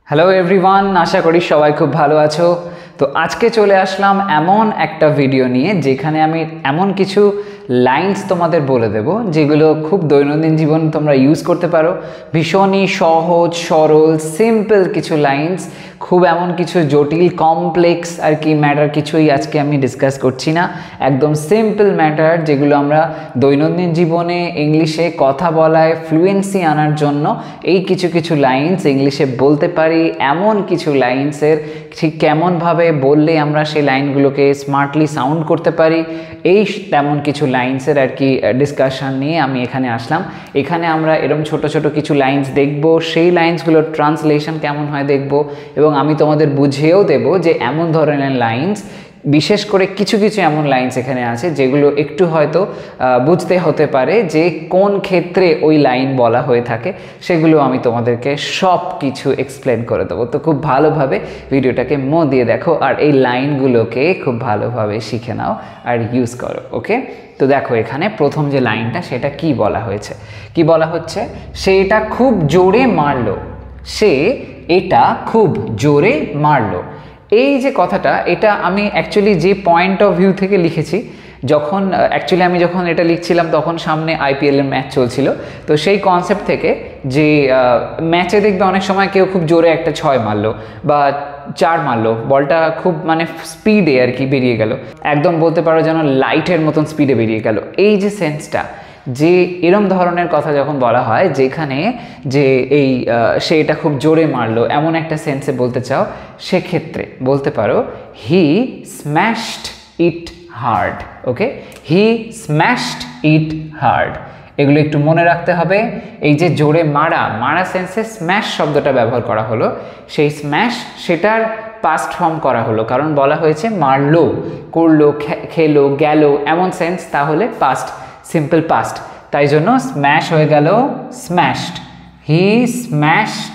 Hello everyone, আশা করি সবাই খুব ভালো আছো। তো আজকে চলে আসলাম এমন একটা ভিডিও নিয়ে যেখানে আমি এমন কিছু লাইনস তোমাদের বলে দেব যেগুলো খুব দৈনন্দিন জীবন তোমরা ইউজ করতে পারো। ভীষণই সহজ সরল সিম্পল কিছু লাইনস, খুব এমন কিছু জটিল কমপ্লেক্স আর কি ম্যাটার কিছুই আজকে আমি ডিসকাস করছি না। একদম সিম্পল ম্যাটার যেগুলো আমরা দৈনন্দিন জীবনে ইংলিশে কথা বলায় ফ্লুয়েন্সি আনার জন্য এই কিছু কিছু লাইনস ইংলিশে বলতে পারি। এমন কিছু লাইনসের ঠিক কেমনভাবে বললে আমরা সেই লাইনগুলোকে স্মার্টলি সাউন্ড করতে পারি, এই তেমন কিছু লাইনসের আর কি ডিসকাশন নিয়ে আমি এখানে আসলাম। এখানে আমরা এরকম ছোট ছোট কিছু লাইনস দেখব, সেই লাইনসগুলোর ট্রান্সলেশন কেমন হয় দেখব, এবং আমি তোমাদের বুঝিয়েও দেব যে এমন ধরনের লাইনস, বিশেষ করে কিছু কিছু এমন লাইনস এখানে আছে যেগুলো একটু হয়তো বুঝতে হতে পারে যে কোন ক্ষেত্রে ওই লাইন বলা হয়ে থাকে, সেগুলো আমি তোমাদেরকে সব কিছু এক্সপ্লেন করে দেবো। তো খুব ভালোভাবে ভিডিওটাকে মন দিয়ে দেখো আর এই লাইনগুলোকে খুব ভালোভাবে শিখে নাও আর ইউজ করো। ওকে, তো দেখো এখানে প্রথম যে লাইনটা সেটা কি বলা হয়েছে, কি বলা হচ্ছে, সে এটা খুব জোরে মারলো, সে এটা খুব জোরে মারলো। এই যে কথাটা, এটা আমি অ্যাকচুয়ালি যে পয়েন্ট অফ ভিউ থেকে লিখেছি, যখন আমি যখন এটা লিখছিলাম তখন সামনে আইপিএলের ম্যাচ চলছিল। তো সেই কনসেপ্ট থেকে যে ম্যাচে দেখবে অনেক সময় কেউ খুব জোরে একটা 6 মারলো বা 4 মারলো, বলটা খুব মানে স্পিডে আর কি বেরিয়ে গেল, একদম বলতে পারো যেন লাইটের মতন স্পিডে বেরিয়ে গেল। এই যে সেন্সটা, যে এরম ধরনের কথা যখন বলা হয় যেখানে যে এই সে এটা খুব জোরে মারলো এমন একটা সেন্সে বলতে চাও, সেক্ষেত্রে বলতে পারো he smashed it hard. Okay, he smashed it hard. এগুলো একটু মনে রাখতে হবে। এই যে জোরে মারা, মারা সেন্সে স্ম্যাশ শব্দটা ব্যবহার করা হলো, সেই স্ম্যাশ সেটার পাস্ট ফর্ম করা হলো, কারণ বলা হয়েছে মারলো, করলো, খেলো, গেল এমন সেন্স, তাহলে পাস্ট, সিম্পল পাস্ট, তাই জন্য স্ম্যাশ হয়ে গেল স্ম্যাশড। হি স্ম্যাশড,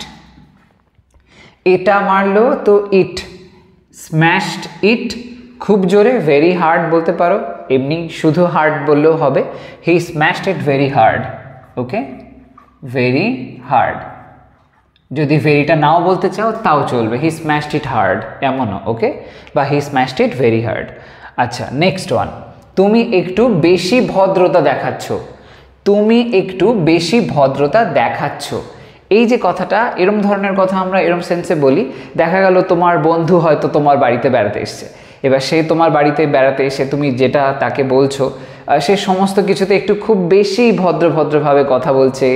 এটা মারলো তো ইট, স্ম্যাশড ইট, খুব জোরে ভেরি হার্ড বলতে পারো, এমনি শুধু হার্ড বললেও হবে। He smashed it very hard. Okay, very hard, যদি ভেরিটা নাও বলতে চাও তাও চলবে, হি স্ম্যাশড ইট হার্ড এমনও। ওকে, বা হি স্ম্যাশড ইট ভেরি হার্ড। আচ্ছা, নেক্সট ওয়ান, তুমি একটু বেশি ভদ্রতা দেখাচ্ছ, তুমি একটু বেশি ভদ্রতা দেখাচ্ছ। এই যে কথাটা, এরম ধরনের কথা আমরা এরম সেন্সে বলি। দেখা গেল তোমার বন্ধু হয়তো তোমার বাড়িতে বেড়াতে এসছে, এবার সে তোমার বাড়িতে বেড়াতে এসে তুমি যেটা তাকে বলছো সে সমস্ত কিছুতে একটু খুব বেশি ভদ্রভাবে কথা বলছে,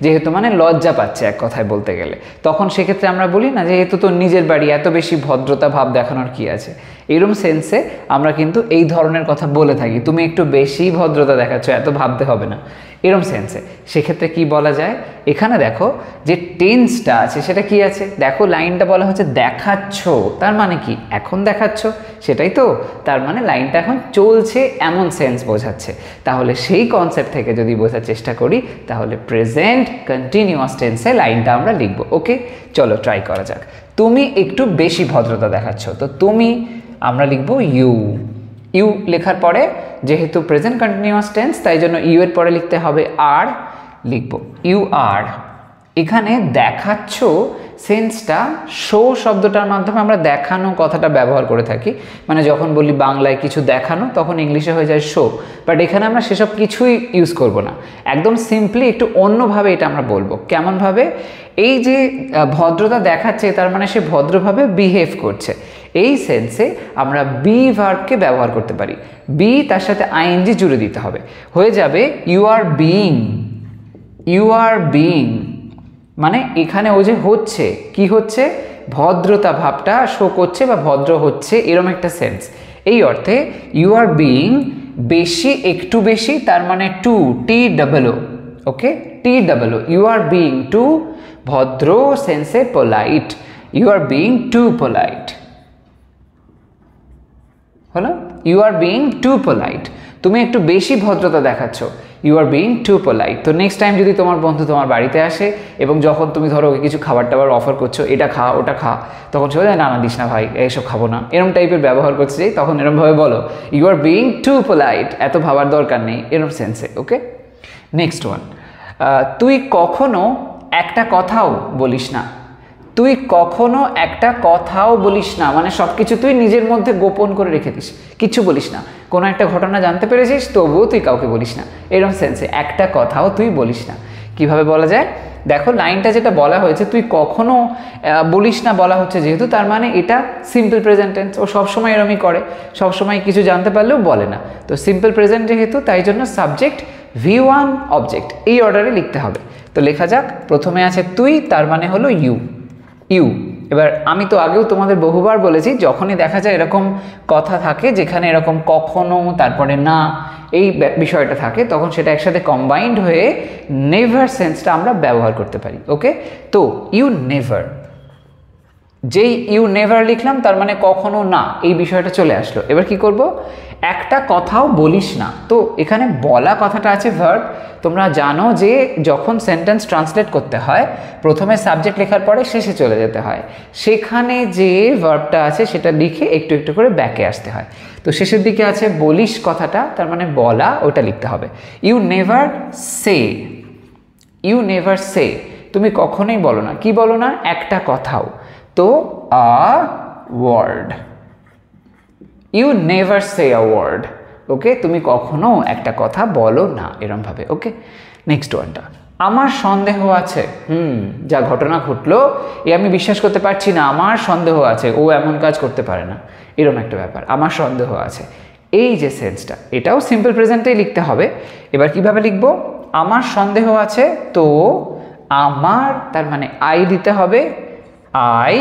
যেহেতু মানে লজ্জা পাচ্ছে এক কথায় বলতে গেলে, তখন সেক্ষেত্রে আমরা বলি না, যেহেতু তোর নিজের বাড়ি, এত বেশি ভদ্রতা ভাব দেখানোর কি আছে। এরম সেন্সে আমরা কিন্তু এই ধরনের কথা বলে থাকি, তুমি একটু বেশি ভদ্রতা দেখাচ্ছ, এত ভাবতে হবে না, এরম সেন্সে। সেক্ষেত্রে কি বলা যায়, এখানে দেখো যে টেন্সটা আছে সেটা কি আছে, দেখো লাইনটা বলা হচ্ছে দেখাচ্ছ, তার মানে কি এখন দেখাচ্ছ, সেটাই তো, তার মানে লাইনটা এখন চলছে এমন সেন্স বোঝাচ্ছে। তাহলে সেই কনসেপ্ট থেকে যদি বোঝার চেষ্টা করি তাহলে প্রেজেন্ট কন্টিনিউয়াস টেন্সে লাইনটা আমরা লিখবো। ওকে, চলো ট্রাই করা যাক। তুমি একটু বেশি ভদ্রতা দেখাচ্ছ, তো তুমি আমরা লিখবো ইউ। ইউ লেখার পরে যেহেতু প্রেজেন্ট কন্টিনিউয়াস টেন্স, তাই জন্য ইউ এর পরে লিখতে হবে আর, লিখব ইউ আর। এখানে দেখাচ্ছ সেন্সটা শো শব্দটার মাধ্যমে আমরা দেখানো কথাটা ব্যবহার করে থাকি, মানে যখন বলি বাংলায় কিছু দেখানো তখন ইংলিশে হয়ে যায় শো, বাট এখানে আমরা সেসব কিছুই ইউজ করব না, একদম সিম্পলি একটু অন্যভাবে এটা আমরা বলবো। কেমনভাবে, এই যে ভদ্রতা দেখাচ্ছে তার মানে সে ভদ্রভাবে বিহেভ করছে, এই সেন্সে আমরা বি ভার্বকে ব্যবহার করতে পারি। বি তার সাথে আইএনজি জুড়ে দিতে হবে, হয়ে যাবে you are being. You are being মানে এখানে ও যে হচ্ছে, কি হচ্ছে, ভদ্রতা ভাবটা শো করছে বা ভদ্র হচ্ছে, এরম একটা সেন্স। এই অর্থে ইউ আর বিইং, বেশি একটু বেশি, তার মানে too, T double O. Okay, T double O, you are being too, ভদ্র সেন্সে polite, you are being too polite হলো, you are being too polite, তুমি একটু বেশি ভদ্রতা দেখাচ্ছ, you are being too polite. তো নেক্সট টাইম যদি তোমার বন্ধু তোমার বাড়িতে আসে এবং যখন তুমি ধরো ওকে কিছু খাবার টাবার অফার করছো, এটা খা ওটা খা, তখন সে না না দিস না ভাই, এইসব খাবো না, এরম টাইপের ব্যবহার করছে, তখন এরমভাবে বলো you are being too polite, এত ভাবার দরকার নেই, এরম সেন্সে। ওকে, নেক্সট ওয়ান, তুই কখনো একটা কথাও বলিস না, তুই কখনো একটা কথাও বলিস না, মানে সব কিছু তুই নিজের মধ্যে গোপন করে রেখে দিস, কিচ্ছু বলিস না। কোনো একটা ঘটনা জানতে পেরেছিস তবুও তুই কাউকে বলিস না, এরকম সেন্সে একটা কথাও তুই বলিস না। কিভাবে বলা যায় দেখো, লাইনটা যেটা বলা হয়েছে তুই কখনো বলিস না বলা হচ্ছে যেহেতু, তার মানে এটা সিম্পল প্রেজেন্ট টেন্স, ও সবসময় এরমই করে, সবসময় কিছু জানতে পারলেও বলে না। তো সিম্পল প্রেজেন্ট যেহেতু, তাই জন্য সাবজেক্ট V1 অবজেক্ট এই অর্ডারে লিখতে হবে। তো লেখা যাক, প্রথমে আছে তুই, তার মানে হলো ইউ, ইউ। এবার আমি তো আগেও তোমাদের বহুবার বলেছি, যখনই দেখা যায় এরকম কথা থাকে যেখানে এরকম কখনো তারপরে না এই বিষয়টা থাকে, তখন সেটা একসাথে কম্বাইন্ড হয়ে নেভার সেন্সটা আমরা ব্যবহার করতে পারি। ওকে, তো ইউ নেভার, যেই ইউ নেভার লিখলাম তার মানে কখনো না, এই বিষয়টা চলে আসলো। এবার কি করব, একটা কথাও বলিস না। তো এখানে বলা কথাটা আছে ভার্ব। তোমরা জানো যে যখন সেন্টেন্স ট্রান্সলেট করতে হয় প্রথমে সাবজেক্ট লেখার পরে শেষে চলে যেতে হয়, সেখানে যে ভার্বটা আছে সেটা লিখে একটু একটু করে ব্যাকে আসতে হয়। তো শেষের দিকে আছে বলিস কথাটা, তার মানে বলা, ওটা লিখতে হবে। You never say, you never say, তুমি কখনোই বলো না, কি বলো না, একটা কথাও। তো a word, you never say a word. Okay, তুমি কখনো একটা কথা বলো না, এরমভাবে। ওকে, নেক্সট ওয়ানটা, আমার সন্দেহ আছে। যা ঘটনা ঘটলো এ আমি বিশ্বাস করতে পারছি না, আমার সন্দেহ আছে ও এমন কাজ করতে পারে না, এরম একটা ব্যাপার, আমার সন্দেহ আছে। এই যে সেন্সটা, এটাও সিম্পল প্রেজেন্টেই লিখতে হবে। এবার কিভাবে লিখব, আমার সন্দেহ আছে, তো আমার তার মানে আই দিতে হবে, আই,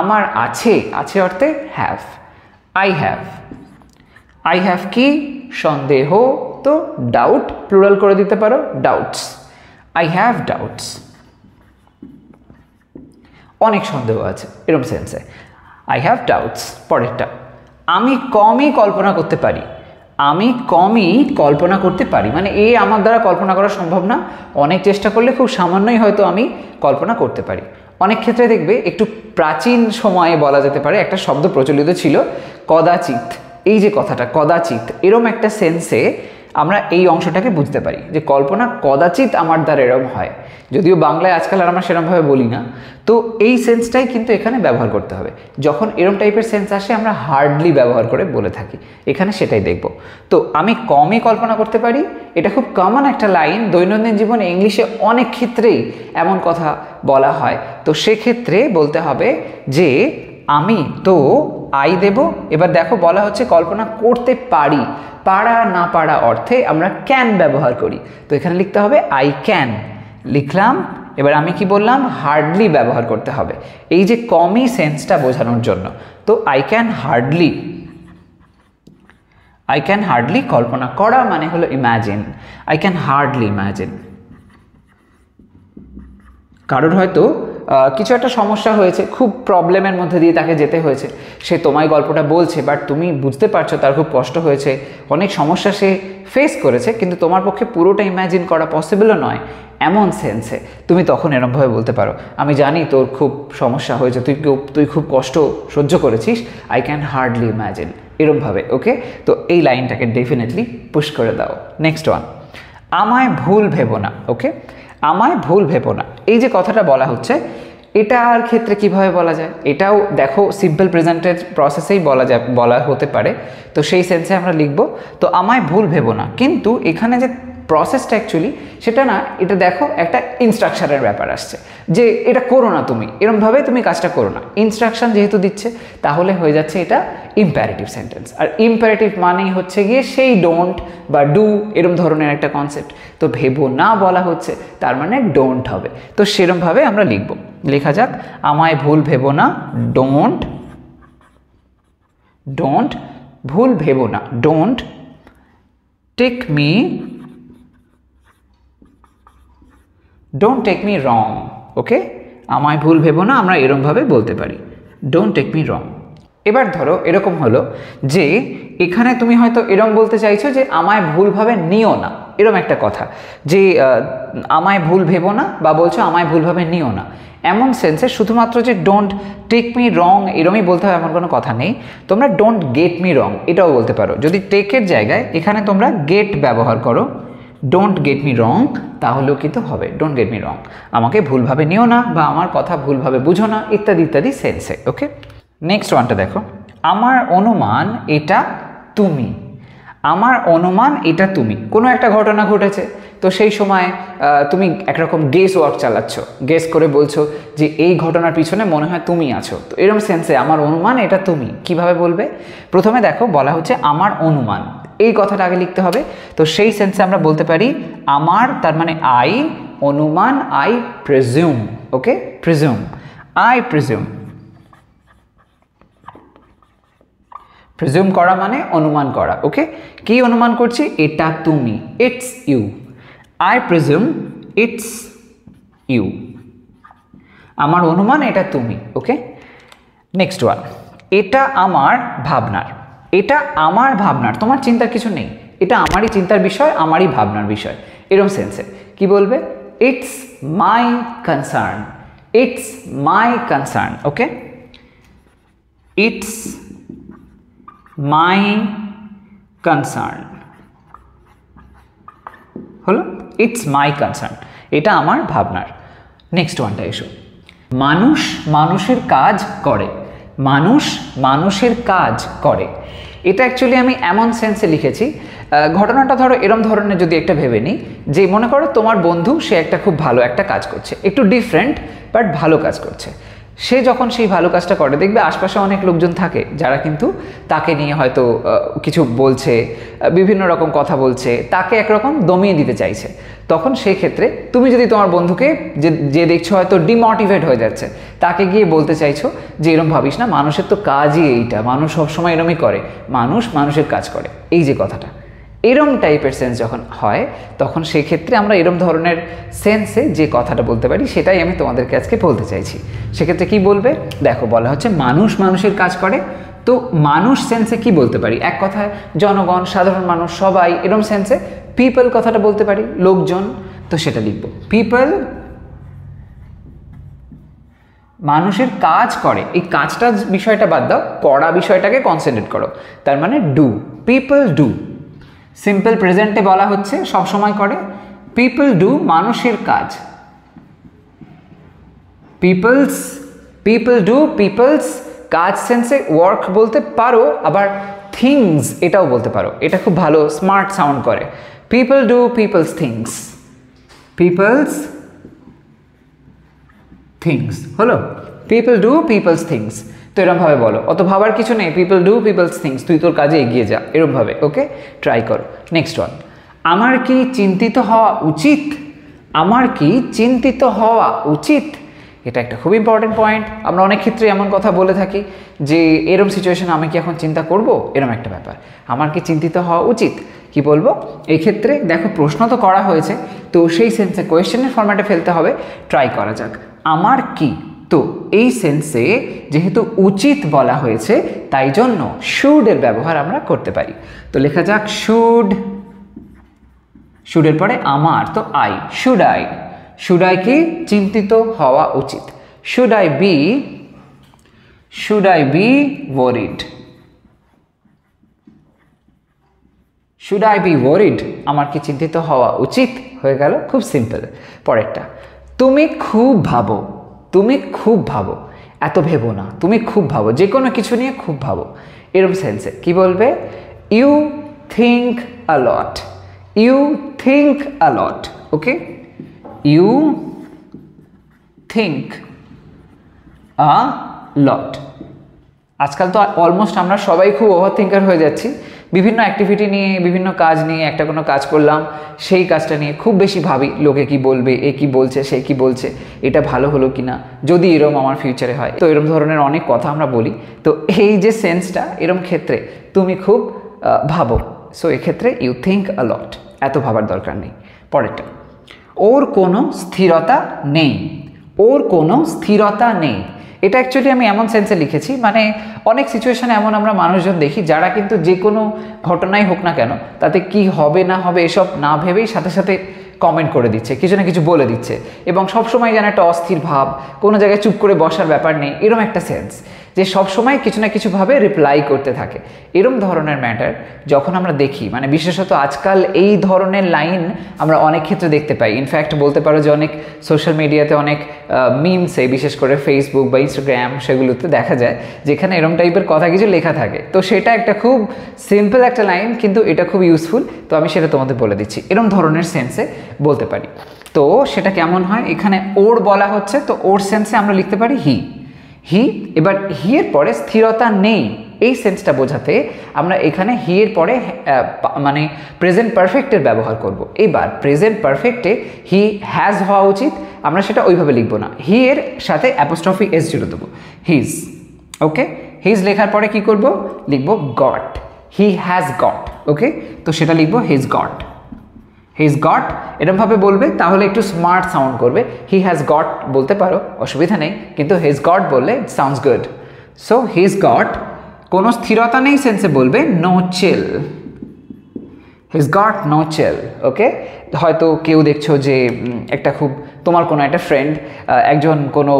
আমার আছে, আছে অর্থে have, I have, I have কি, সন্দেহ, তো ডাউট প্লুরাল করে দিতে পারো, ডাউটস, আই হ্যাভ ডাউটস, অনেক সন্দেহ আছে, এরকম সেন্সে আই হ্যাভ ডাউটস। পরেরটা, আমি কমই কল্পনা করতে পারি, আমি কমই কল্পনা করতে পারি, মানে এই আমার দ্বারা কল্পনা করা সম্ভব না, অনেক চেষ্টা করলে খুব সামান্যই হয়তো আমি কল্পনা করতে পারি। অনেক ক্ষেত্রে দেখবে একটু প্রাচীন সময়ে বলা যেতে পারে একটা শব্দ প্রচলিত ছিল কদাচিৎ, এই যে কথাটা কদাচিৎ, এরম একটা সেন্সে আমরা এই অংশটাকে বুঝতে পারি যে কল্পনা কদাচিৎ আমার দ্বারা এরম হয়, যদিও বাংলায় আজকাল আর আমরা সেরমভাবে বলি না। তো এই সেন্সটাই কিন্তু এখানে ব্যবহার করতে হবে। যখন এরম টাইপের সেন্স আসে আমরা হার্ডলি ব্যবহার করে বলে থাকি, এখানে সেটাই দেখব। তো আমি কমই কল্পনা করতে পারি, এটা খুব কমন একটা লাইন, দৈনন্দিন জীবনে ইংলিশে অনেক ক্ষেত্রেই এমন কথা বলা হয়। তো সেক্ষেত্রে বলতে হবে যে আমি, তো আই দেব। এবার দেখো বলা হচ্ছে কল্পনা করতে পারি, পারা না পারা অর্থে আমরা ক্যান ব্যবহার করি, তো এখানে লিখতে হবে আই ক্যান, লিখলাম। এবার আমি কি বললাম, হার্ডলি ব্যবহার করতে হবে এই যে কমই সেন্সটা বোঝানোর জন্য। তো I can hardly, I can hardly কল্পনা করা মানে হলো imagine, I can hardly imagine. কারোর হয়তো কিছু একটা সমস্যা হয়েছে, খুব প্রবলেমের মধ্যে দিয়ে তাকে যেতে হয়েছে, সে তোমায় গল্পটা বলছে, বাট তুমি বুঝতে পারছো তার খুব কষ্ট হয়েছে, অনেক সমস্যা সে ফেস করেছে, কিন্তু তোমার পক্ষে পুরোটা ইম্যাজিন করা পসিবলও নয়, এমন সেন্সে তুমি তখন এরমভাবে বলতে পারো, আমি জানি তোর খুব সমস্যা হয়েছে, তুই খুব কষ্ট সহ্য করেছিস, আই ক্যান হার্ডলি ইম্যাজিন, এরমভাবে। ওকে, তো এই লাইনটাকে ডেফিনেটলি পুশ করে দাও। নেক্সট ওয়ান, আমায় ভুল ভেবো না। ওকে, আমায় ভুল ভেবো না, এই যে কথাটা বলা হচ্ছে এটার ক্ষেত্রে কিভাবে বলা যায়, এটাও দেখো সিম্পল প্রেজেন্টের প্রসেসেই বলা হতে পারে। তো সেই সেন্সে আমরা লিখব, তো আমায় ভুল ভেবো না, কিন্তু এখানে যে প্রসেসটা অ্যাকচুয়ালি সেটা না, এটা দেখো একটা ইনস্ট্রাকশনের ব্যাপার আসছে যে এটা করো না, তুমি এরমভাবে তুমি কাজটা করো না, ইনস্ট্রাকশন যেহেতু দিচ্ছে তাহলে হয়ে যাচ্ছে এটা ইম্পারেটিভ সেন্টেন্স। আর ইম্পারেটিভ মানেই হচ্ছে গিয়ে সেই ডোন্ট বা ডু এরম ধরনের একটা কনসেপ্ট। তো ভেবো না বলা হচ্ছে, তার মানে ডোন্ট হবে। তো সেরমভাবে আমরা লিখব, লেখা যাক আমায় ভুল ভেবো না, ডোন্ট, ডোন্ট ভুল ভেবো না, don't take me, don't take me wrong. Okay, আমায় ভুল ভেবো না আমরা এরমভাবে বলতে পারি, ডোন্ট টেক মি রং। এবার ধরো এরকম হলো যে এখানে তুমি হয়তো এরম বলতে চাইছো যে আমায় ভুলভাবে নিও না, এরম একটা কথা যে আমায় ভুল ভেবো না, বা বলছো আমায় ভুলভাবে নিও না, এমন সেন্সে শুধুমাত্র যে ডোন্ট টেক মি রং এরমই বলতে হবে এমন কোনো কথা নেই। তোমরা ডোন্ট গেট মি রং এটাও বলতে পারো, যদি টেকের জায়গায় এখানে তোমরা গেট ব্যবহার করো, ডোন্ট গেট মি রং তাহলেও কিন্তু হবে, ডোন্ট গেট মি রং, আমাকে ভুলভাবে নিও না বা আমার কথা ভুলভাবে বুঝো না, ইত্যাদি ইত্যাদি সেন্সে। ওকে, নেক্সট ওয়ানটা দেখো, আমার অনুমান এটা তুমি। আমার অনুমান এটা তুমি, কোনো একটা ঘটনা ঘটেছে, তো সেই সময় তুমি একরকম গেস ওয়ার্ক চালাচ্ছ, গেস করে বলছো যে এই ঘটনার পিছনে মনে হয় তুমি আছো, তো এরকম সেন্সে আমার অনুমান এটা তুমি কিভাবে বলবে? প্রথমে দেখো বলা হচ্ছে আমার অনুমান, এই কথাটা আগে লিখতে হবে, তো সেই সেন্সে আমরা বলতে পারি আমার, তার মানে আই, অনুমান I presume. Okay, presume, I presume, presume করা মানে অনুমান করা। ওকে, কি অনুমান করছি? এটা তুমি, it's you, I presume it's you, আমার অনুমান এটা তুমি। ওকে, নেক্সট ওয়ান, এটা আমার ভাবনার। এটা আমার ভাবনার, তোমার চিন্তার কিছু নেই, এটা আমারই চিন্তার বিষয়, আমারই ভাবনার বিষয়, এরকম সেন্সে কি বলবে? It's my concern, it's my concern. Okay, it's my concern হলো, ইটস মাই কনসার্ন, এটা আমার ভাবনার। নেক্সট ওয়ানটা এসো, মানুষ মানুষের কাজ করে। মানুষ মানুষের কাজ করে, এটা অ্যাকচুয়ালি আমি এমন সেন্সে লিখেছি, ঘটনাটা ধরো এরম ধরনের যদি একটা ভেবে নিই, যে মনে করো তোমার বন্ধু সে একটা খুব ভালো একটা কাজ করছে, একটু ডিফারেন্ট বাট ভালো কাজ করছে, সে যখন সেই ভালো কাজটা করে দেখবে আশপাশে অনেক লোকজন থাকে যারা কিন্তু তাকে নিয়ে হয়তো কিছু বলছে, বিভিন্ন রকম কথা বলছে, তাকে একরকম দমিয়ে দিতে চাইছে, তখন সেই ক্ষেত্রে তুমি যদি তোমার বন্ধুকে যে দেখছো হয়তো ডিমোটিভেট হয়ে যাচ্ছে, তাকে গিয়ে বলতে চাইছো যে এরম ভাবিস না, মানুষের তো কাজই এইটা, মানুষ সবসময় এরমই করে, মানুষ মানুষের কাজ করে, এই যে কথাটা, এরম টাইপের সেন্স যখন হয় তখন সেই ক্ষেত্রে আমরা এরম ধরনের সেন্সে যে কথাটা বলতে পারি সেটাই আমি তোমাদেরকে আজকে বলতে চাইছি। সেক্ষেত্রে কি বলবে? দেখো বলা হচ্ছে মানুষ মানুষের কাজ করে, তো মানুষ সেন্সে কি বলতে পারি? এক কথায় জনগণ, সাধারণ মানুষ, সবাই, এরম সেন্সে পিপল কথাটা বলতে পারি, লোকজন, তো সেটা লিখবো পিপল মানুষের কাজ করে। এই কাজটা বিষয়টা বাদ দাও, করা বিষয়টাকে কনসেন্ট্রেট করো, তার মানে ডু, পিপল ডু, সিম্পল প্রেজেন্টে বলা হচ্ছে সব সময় করে, পিপল ডু মানুষের কাজ, পিপলস, পিপল ডু পিপলস, কাজ সেন্সে ওয়ার্ক বলতে পারো, আবার থিংস এটাও বলতে পারো, এটা খুব ভালো স্মার্ট সাউন্ড করে, people do people's things, people's things হলো, পিপল ডু পিপলস থিংস, তো এরমভাবে বলো, অত ভাবার কিছু নেই, পিপল ডু পিপলস থিংস, তুই তোর কাজে এগিয়ে যা, এরমভাবে। ওকে, ট্রাই করো। নেক্সট ওয়ান, আমার কি চিন্তিত হওয়া উচিত? আমার কি চিন্তিত হওয়া উচিত? এটা একটা খুব ইম্পর্টেন্ট পয়েন্ট, আমরা অনেক ক্ষেত্রে এমন কথা বলে থাকি যে এরম সিচুয়েশন আমি কি এখন চিন্তা করব, এরম একটা ব্যাপার, আমার কি চিন্তিত হওয়া উচিত? কি বলবো এই ক্ষেত্রে? দেখো প্রশ্ন তো করা হয়েছে, তো সেই সেন্সে কোয়েশ্চেনের ফরম্যাটে ফেলতে হবে, ট্রাই করা যাক। আমার কি, তো এই সেন্সে যেহেতু উচিত বলা হয়েছে তাই জন্য শুডের ব্যবহার আমরা করতে পারি, তো লেখা যাক শুড, শুডের পরে আমার, তো I, should I, should I কি চিন্তিত হওয়া উচিত, should I B worried, should I B worried, আমার কি চিন্তিত হওয়া উচিত, হয়ে গেল, খুব সিম্পল। পরেরটা, তুমি খুব ভাবো, তুমি খুব ভাবো, এত ভেবো না, তুমি খুব ভাবো, যে কোনো কিছু নিয়ে খুব ভাবো, এরকম সেন্সে কি বলবে? You think a lot, you think a lot. Okay, you think a lot. আজকাল তো অলমোস্ট আমরা সবাই খুব ওভার থিঙ্কার হয়ে যাচ্ছি, বিভিন্ন অ্যাক্টিভিটি নিয়ে, বিভিন্ন কাজ নিয়ে, একটা কোনো কাজ করলাম সেই কাজটা নিয়ে খুব বেশি ভাবি, লোকে কি বলবে, এ কি বলছে, সে কি বলছে, এটা ভালো হলো কি না, যদি এরম আমার ফিউচারে হয়, তো এরম ধরনের অনেক কথা আমরা বলি। তো এই যে সেন্সটা, এরম ক্ষেত্রে তুমি খুব ভাবো, সো এক্ষেত্রে ইউ থিঙ্ক আ লট, এত ভাবার দরকার নেই। পরেরটা, ওর কোনো স্থিরতা নেই, ওর কোনো স্থিরতা নেই, এটা অ্যাকচুয়ালি আমি এমন সেন্সে লিখেছি, মানে অনেক সিচুয়েশনে এমন আমরা মানুষজন দেখি যারা কিন্তু যে কোনো ঘটনাই হোক না কেন তাতে কি হবে না হবে এসব না ভেবেই সাথে সাথে কমেন্ট করে দিচ্ছে, কিছু না কিছু বলে দিচ্ছে, এবং সবসময় যেন একটা অস্থির ভাব, কোনো জায়গায় চুপ করে বসার ব্যাপার নেই, এরকম একটা সেন্স, যে সবসময় কিছু না কিছুভাবে রিপ্লাই করতে থাকে, এরম ধরনের ম্যাটার যখন আমরা দেখি, মানে বিশেষত আজকাল এই ধরনের লাইন আমরা অনেক ক্ষেত্রে দেখতে পাই। ইনফ্যাক্ট বলতে পারো যে অনেক সোশ্যাল মিডিয়াতে অনেক মিমসে, বিশেষ করে ফেসবুক বা ইনস্টাগ্রাম, সেগুলোতে দেখা যায় যেখানে এরম টাইপের কথা কিছু লেখা থাকে। তো সেটা একটা খুব সিম্পল একটা লাইন, কিন্তু এটা খুব ইউজফুল। তো আমি সেটা তোমাদের বলে দিচ্ছি, এরম ধরনের সেন্সে বলতে পারি। তো সেটা কেমন হয়, এখানে ওর বলা হচ্ছে, তো ওর সেন্সে আমরা লিখতে পারি হি। হি, এবার হি এর পরে স্থিরতা নেই এই সেন্সটা বোঝাতে আমরা এখানে হি এর পরে মানে প্রেজেন্ট পারফেক্টের ব্যবহার করব। এবার প্রেজেন্ট পারফেক্টে হি হ্যাজ হওয়া উচিত, আমরা সেটা ওইভাবে লিখব না, হি এর সাথে অ্যাপোস্ট্রফি এস জুড়ে দেবো, হিজ। ওকে, হিজ লেখার পরে কি করব, লিখব গট, হি হ্যাজ গট। ওকে, তো সেটা লিখব হিজ গট, হিজ গট। এরকমভাবে বলবে তাহলে একটু স্মার্ট সাউন্ড করবে। হি হ্যাজ গট বলতে পারো, অসুবিধা নেই, কিন্তু হিজ গট বললে sounds good. So his goat, কোনো স্থিরতা নেই সেন্সে বলবে নো চিল, হিজ গট নো চিল। ওকে, হয়তো কেউ দেখছো যে একটা খুব তোমার কোনো একটা ফ্রেন্ড, একজন কোনো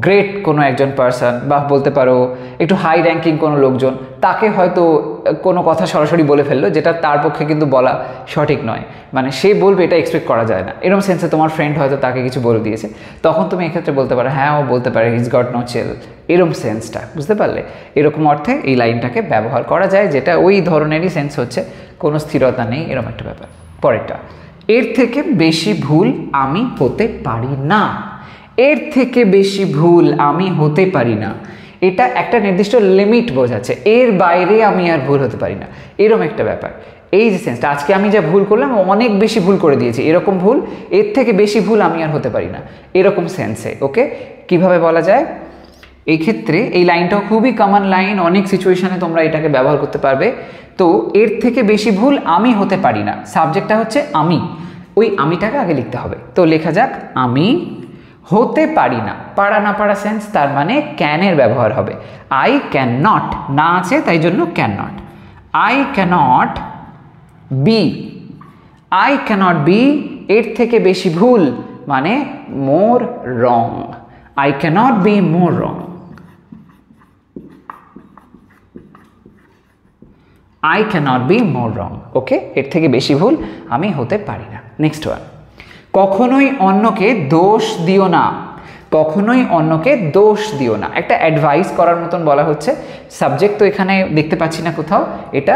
গ্রেট কোনো একজন পার্সন, বা বলতে পারো একটু হাই র্যাঙ্কিং কোনো লোকজন, তাকে হয়তো কোনো কথা সরাসরি বলে ফেললো যেটা তার পক্ষে কিন্তু বলা সঠিক নয়, মানে সে বলবে এটা এক্সপেক্ট করা যায় না, এরকম সেন্সে তোমার ফ্রেন্ড হয়তো তাকে কিছু বলে দিয়েছে, তখন তুমি এক্ষেত্রে বলতে পারো হ্যাঁ ও বলতে পারে হিজ গট নো চিল, এরকম সেন্সটা বুঝতে পারলে। এরকম অর্থে এই লাইনটাকে ব্যবহার করা যায়, যেটা ওই ধরনেরই সেন্স হচ্ছে, কোনো স্থিরতা নেই এরকম একটা ব্যাপার। পরেরটা, এর থেকে বেশি ভুল আমি হতে পারি না। এর থেকে বেশি ভুল আমি হতে পারি না, এটা একটা নির্দিষ্ট লিমিট বোঝাচ্ছে, এর বাইরে আমি আর ভুল হতে পারি না, এরকম একটা ব্যাপার। এই যে সেন্সটা, আজকে আমি যা ভুল করলাম অনেক বেশি ভুল করে দিয়েছি, এরকম ভুল, এর থেকে বেশি ভুল আমি আর হতে পারি না, এরকম সেন্সে। ওকে, কিভাবে বলা যায় এই ক্ষেত্রে, এই লাইনটাও খুবই কমন লাইন, অনেক সিচুয়েশনে তোমরা এটাকে ব্যবহার করতে পারবে। তো এর থেকে বেশি ভুল আমি হতে পারি না, সাবজেক্টটা হচ্ছে আমি, ওই আমিটাকে আগে লিখতে হবে। তো লেখা যাক আমি হতে পারি না, পারা না পারা সেন্স, তার মানে ক্যানের ব্যবহার হবে। আই ক্যান নট, না আছে তাই জন্য can not, I cannot be, I cannot be এর থেকে বেশি ভুল মানে more wrong, I cannot be more wrong, I cannot be more wrong. Okay, এর থেকে বেশি ভুল আমি হতে পারি না। নেক্সট ওয়ান, কখনোই অন্যকে দোষ দিও না, কখনোই অন্যকে দোষ দিও না, একটা অ্যাডভাইস করার মতন বলা হচ্ছে। সাবজেক্ট তো এখানে দেখতে পাচ্ছি না কোথাও, এটা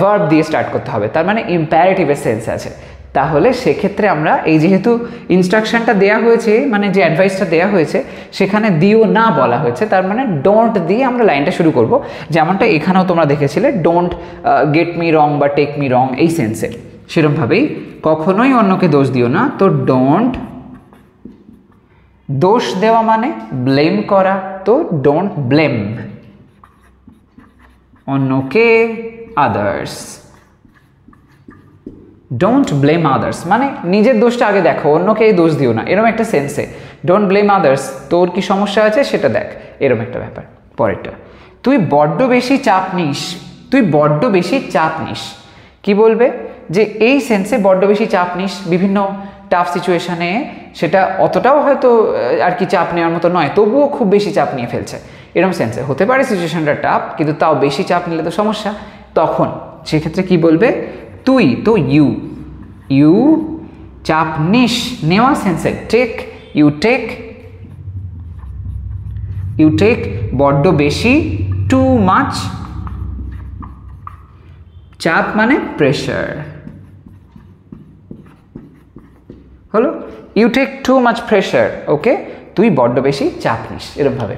ভার্ব দিয়ে স্টার্ট করতে হবে, তার মানে ইম্প্যারেটিভের সেন্স আছে। তাহলে সেক্ষেত্রে আমরা এই যেহেতু ইনস্ট্রাকশনটা দেয়া হয়েছে, মানে যে অ্যাডভাইসটা দেয়া হয়েছে সেখানে দিও না বলা হয়েছে, তার মানে ডোন্ট দিয়ে আমরা লাইনটা শুরু করব, যেমনটা এখানেও তোমরা দেখেছিলে ডোন্ট গেট মি রং বা টেক মি রং এই সেন্সে। সেরকমভাবেই কখনোই অন্যকে দোষ দিও না, তো ডোন্ট, দোষ দেওয়া মানে ব্লেম করা, তো ডোন্ট ব্লেম অন্যকে, আদার্স, ডোন্ট ব্লেম আদার্স মানে নিজের দোষটা আগে দেখো, অন্যকে দোষ দিও না, এরকম একটা সেন্সে। ডোন্ট ব্লেম আদার্স, তোর কি সমস্যা আছে সেটা দেখ, এরকম একটা ব্যাপার। পরেরটা, তুই বড্ড বেশি চাপ নিস, তুই বড্ড বেশি চাপ নিস, কি বলবে যে এই সেন্সে বড্ড বেশি চাপ নিস, বিভিন্ন টাফ সিচুয়েশানে সেটা অতটাও হয়তো আর কি চাপ নেওয়ার মতো নয়, তবুও খুব বেশি চাপ নিয়ে ফেলছে, এরকম সেন্সে। হতে পারে সিচুয়েশনটা টাফ, কিন্তু তাও বেশি চাপ নিলে তো সমস্যা, তখন সেক্ষেত্রে কি বলবে, তুই, তো ইউ, ইউ চাপ নিস নেওয়া সেন্সে, take, you take, you take বড্ড বেশি, টু মাচ, চাপ মানে প্রেশার, হলো you take too much pressure. Okay, তুই বড্ড বেশি চাপ নিস, এরকমভাবে।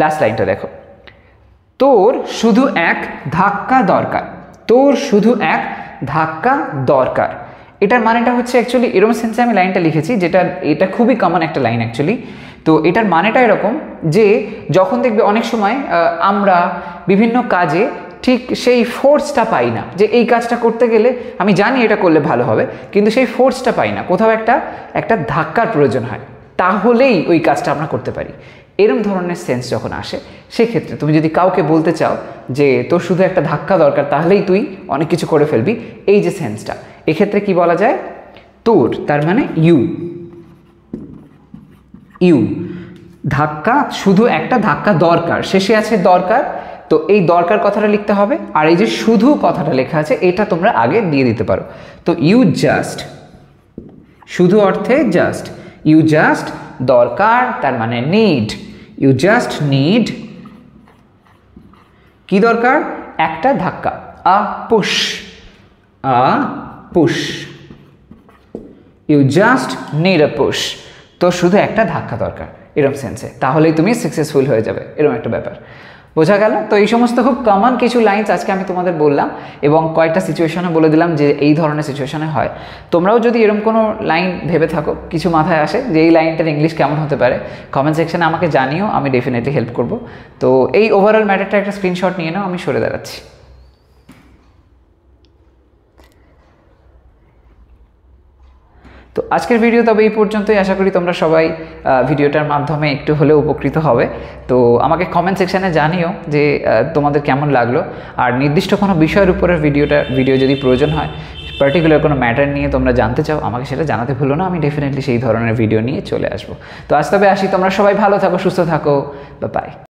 লাস্ট লাইনটা দেখো, তোর শুধু এক ধাক্কা দরকার, তোর শুধু এক ধাক্কা দরকার, এটার মানেটা হচ্ছে অ্যাকচুয়ালি এরকম সেন্সে আমি লাইনটা লিখেছি, যেটা এটা খুবই কমন একটা লাইন অ্যাকচুয়ালি। তো এটার মানেটা এরকম যে যখন দেখবে অনেক সময় আমরা বিভিন্ন কাজে ঠিক সেই ফোর্সটা পাই না, যে এই কাজটা করতে গেলে আমি জানি এটা করলে ভালো হবে, কিন্তু সেই ফোর্সটা পাই না, কোথাও একটা ধাক্কার প্রয়োজন হয়, তাহলেই ওই কাজটা আমরা করতে পারি। এরম ধরনের সেন্স যখন আসে, সেক্ষেত্রে তুমি যদি কাউকে বলতে চাও যে তোর শুধু একটা ধাক্কা দরকার, তাহলেই তুই অনেক কিছু করে ফেলবি, এই যে সেন্সটা, এক্ষেত্রে কি বলা যায়, তোর, তার মানে ইউ, ইউ ধাক্কা, শুধু একটা ধাক্কা দরকার, শেষে আছে দরকার, তো এই দরকার কথাটা লিখতে হবে, আর এই যে শুধু কথাটা লেখা আছে এটা তোমরা আগে দিয়ে দিতে পারো। তো ইউ জাস্ট, শুধু অর্থে জাস্ট, ইউ জাস্ট দরকার তার মানে নিড, ইউ জাস্ট নিড কি দরকার, একটা ধাক্কা, a push, a push, you just need a push, তো শুধু একটা ধাক্কা দরকার এরকম সেন্সে, তাহলেই তুমি সাকসেসফুল হয়ে যাবে, এরকম একটা ব্যাপার। বোঝা গেল? তো এই সমস্ত খুব কমন কিছু লাইনস আজকে আমি তোমাদের বললাম এবং কয়েকটা সিচুয়েশনে বলে দিলাম যে এই ধরনের সিচুয়েশনে হয়। তোমরাও যদি এরকম কোনো লাইন ভেবে থাকো, কিছু মাথায় আসে যে এই লাইনটার ইংলিশ কেমন হতে পারে, কমেন্ট সেকশনে আমাকে জানিও, আমি ডেফিনেটলি হেল্প করব। তো এই ওভারঅল ম্যাটারটা একটা স্ক্রিনশট নিয়ে নাও, আমি সরে দাঁড়াচ্ছি। তো আজকের ভিডিও তবে এই পর্যন্তই। আশা করি তোমরা সবাই ভিডিওটার মাধ্যমে একটু হলেও উপকৃত হবে। তো আমাকে কমেন্ট সেকশানে জানিও যে তোমাদের কেমন লাগলো, আর নির্দিষ্ট কোনো বিষয়ের উপরে ভিডিও যদি প্রয়োজন হয়, পার্টিকুলার কোনো ম্যাটার নিয়ে তোমরা জানতে চাও, আমাকে সেটা জানাতে ভুলো না, আমি ডেফিনেটলি সেই ধরনের ভিডিও নিয়ে চলে আসবো। তো আজ তবে আসি, তোমরা সবাই ভালো থাকো, সুস্থ থাকো, বাই।